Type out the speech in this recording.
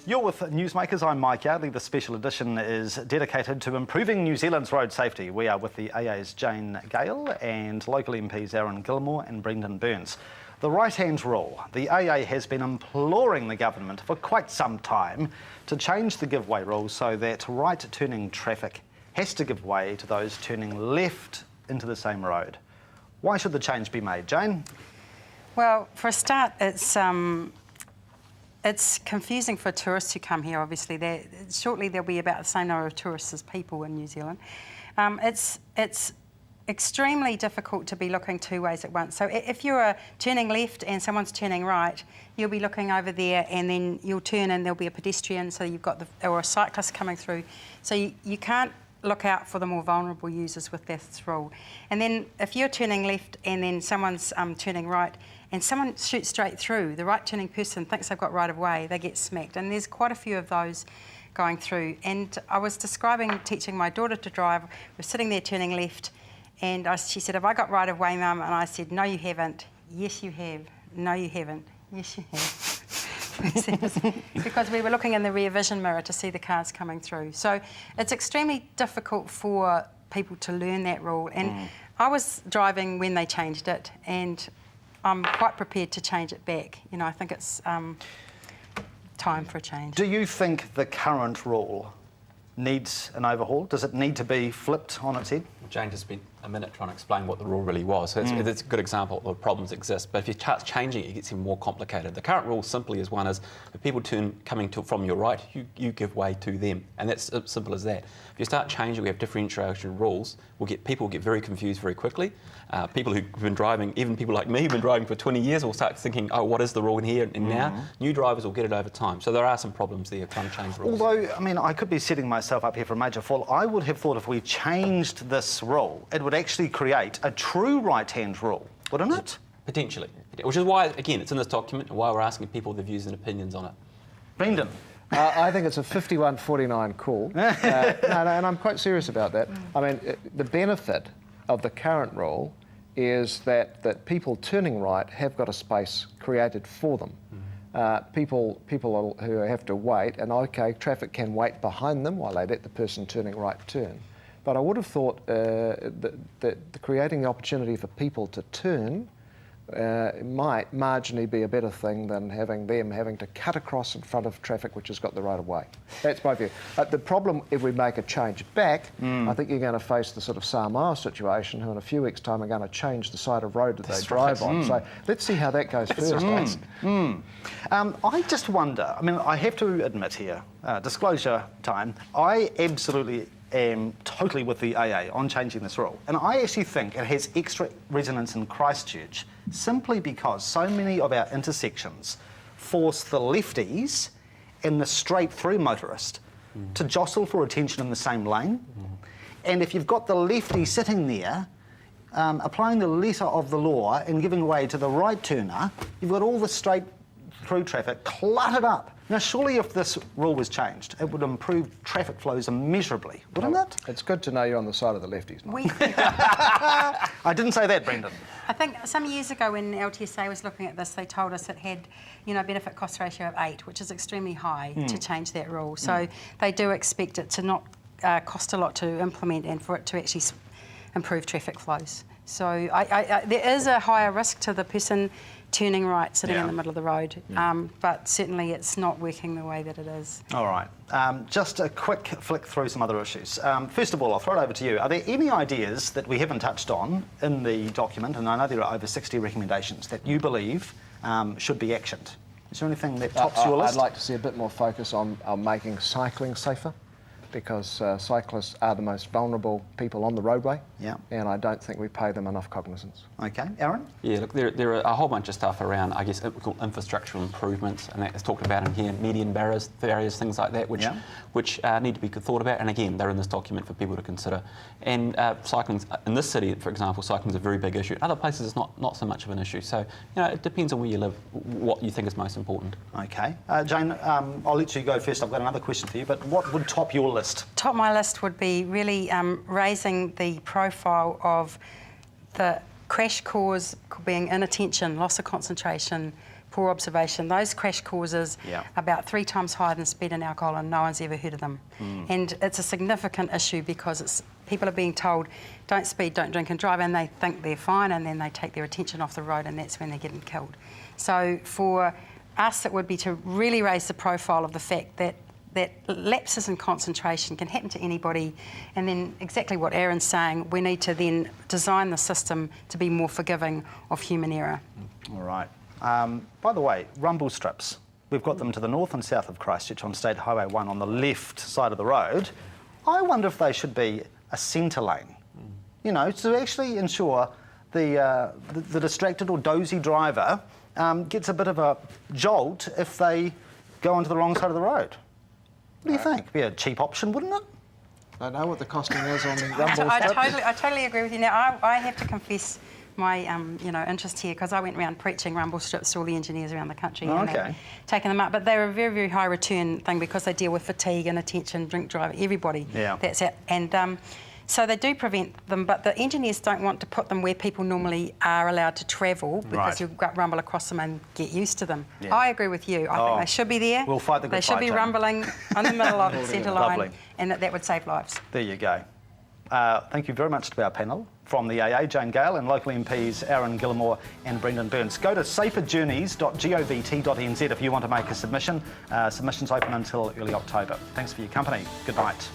You're with NewsMakers. I'm Mike Yardley. The special edition is dedicated to improving New Zealand's road safety. We are with the AA's Jayne Gale and local MPs Glimore and Brendon. The right-hand rule. The AA has been imploring the government for quite some time to change the give-way rule so that right-turning traffic has to give way to those turning left into the same road. Why should the change be made, Jayne? Well, for a start, it's confusing for tourists who come here, obviously. Shortly there'll be about the same number of tourists as people in New Zealand. It's extremely difficult to be looking two ways at once. So if you're turning left and someone's turning right, you'll be looking over there and then you'll turn and there'll be a pedestrian, so you've got or a cyclist coming through. So you can't look out for the more vulnerable users with this rule. And then if you're turning left and then someone's turning right and someone shoots straight through, the right turning person thinks they've got right of way, they get smacked. And there's quite a few of those going through. And I was teaching my daughter to drive. We're sitting there turning left and she said, "Have I got right of way, Mum?" And I said, "No, you haven't." "Yes, you have." "No, you haven't." "Yes, you have." Because we were looking in the rear vision mirror to see the cars coming through. So it's extremely difficult for people to learn that rule. And I was driving when they changed it, and I'm quite prepared to change it back. You know, I think it's time for a change. Do you think the current rule needs an overhaul? Does it need to be flipped on its head? Jayne just spent a minute trying to explain what the rule really was. So it's a good example of the problems exist. But if you start changing it, it gets even more complicated. The current rule simply is one is, if people coming from your right, you give way to them. And that's as simple as that. If you start changing, we have differentiation rules, people get very confused very quickly. People who've been driving, even people like me who've been driving for 20 years, will start thinking, oh, what is the rule in here? And now, new drivers will get it over time. So there are some problems there trying to change rules. Although, I mean, I could be setting myself up here for a major fall. I would have thought if we changed this rule, it would actually create a true right-hand rule, wouldn't it? Potentially. Which is why, again, it's in this document and why we're asking people their views and opinions on it. Brendon? I think it's a 51-49 call. No, and I'm quite serious about that. I mean, the benefit of the current rule is that people turning right have got a space created for them. People who have to wait, and OK, traffic can wait behind them while they let the person turning right turn. But I would have thought that creating the opportunity for people to turn might marginally be a better thing than having to cut across in front of traffic which has got the right of way. That's my view. The problem, if we make a change back, I think you're going to face the sort of Samoa situation, who in a few weeks' time are going to change the side of road that they drive on. So let's see how that goes first. I just wonder, I mean, I have to admit here, disclosure time, I absolutely am totally with the AA on changing this rule. And I actually think it has extra resonance in Christchurch simply because so many of our intersections force the lefties and the straight-through motorist to jostle for attention in the same lane. And if you've got the lefty sitting there applying the letter of the law and giving way to the right turner, you've got all the straight-through traffic cluttered up. Now, surely if this rule was changed, it would improve traffic flows immeasurably, wouldn't it? It's good to know you're on the side of the lefties, Mike. I didn't say that, Brendon. I think some years ago when LTSA was looking at this, they told us it had, you know, a benefit cost ratio of 8, which is extremely high to change that rule. So they do expect it to not cost a lot to implement and for it to actually improve traffic flows. So there is a higher risk to the person turning right, sitting in the middle of the road, but certainly it's not working the way that it is. All right. Just a quick flick through some other issues. First of all, I'll throw it over to you. Are there any ideas that we haven't touched on in the document, and I know there are over 60 recommendations, that you believe should be actioned? Is there anything that tops your list? I'd like to see a bit more focus on making cycling safer, because cyclists are the most vulnerable people on the roadway, and I don't think we pay them enough cognizance. OK. Aaron? Yeah, look, there are a whole bunch of stuff around, I guess, infrastructural improvements, and that's talked about in here, median barriers, things like that, which need to be thought about, and again, they're in this document for people to consider. And cycling, in this city, for example, cycling is a very big issue. Other places, it's not so much of an issue. So, you know, it depends on where you live, what you think is most important. OK. Jayne, I'll let you go first. I've got another question for you, but what would top your list? Top my list would be really raising the profile of the crash cause being inattention, loss of concentration, poor observation. Those crash causes about 3 times higher than speed and alcohol, and no one's ever heard of them. And it's a significant issue because people are being told, don't speed, don't drink and drive, and they think they're fine, and then they take their attention off the road, and that's when they're getting killed. So for us, it would be to really raise the profile of the fact that lapses in concentration can happen to anybody, and then exactly what Aaron's saying, we need to then design the system to be more forgiving of human error. All right. By the way, rumble strips. We've got them to the north and south of Christchurch on State Highway 1 on the left side of the road. I wonder if they should be a centre lane, you know, to actually ensure the distracted or dozy driver gets a bit of a jolt if they go onto the wrong side of the road. What do you think? Be a cheap option, wouldn't it? I don't know what the costing is on the rumble I strips. totally agree with you. Now, I have to confess my interest here, because I went around preaching rumble strips to all the engineers around the country and they've taken them up. But they're a very, very high return thing because they deal with fatigue and attention, drink drive, everybody. Yeah. That's it. And so they do prevent them, but the engineers don't want to put them where people normally are allowed to travel because you've got rumble across them and get used to them. Yeah. I agree with you. I think they should be there. We'll fight the good They should fight, be Jane. rumbling on the middle of the centre line, Lovely. and that would save lives. There you go. Thank you very much to our panel. From the AA, Jayne Gale, and local MPs Aaron Glimore and Brendon Burns. Go to saferjourneys.govt.nz if you want to make a submission. Submissions open until early October. Thanks for your company. Good night.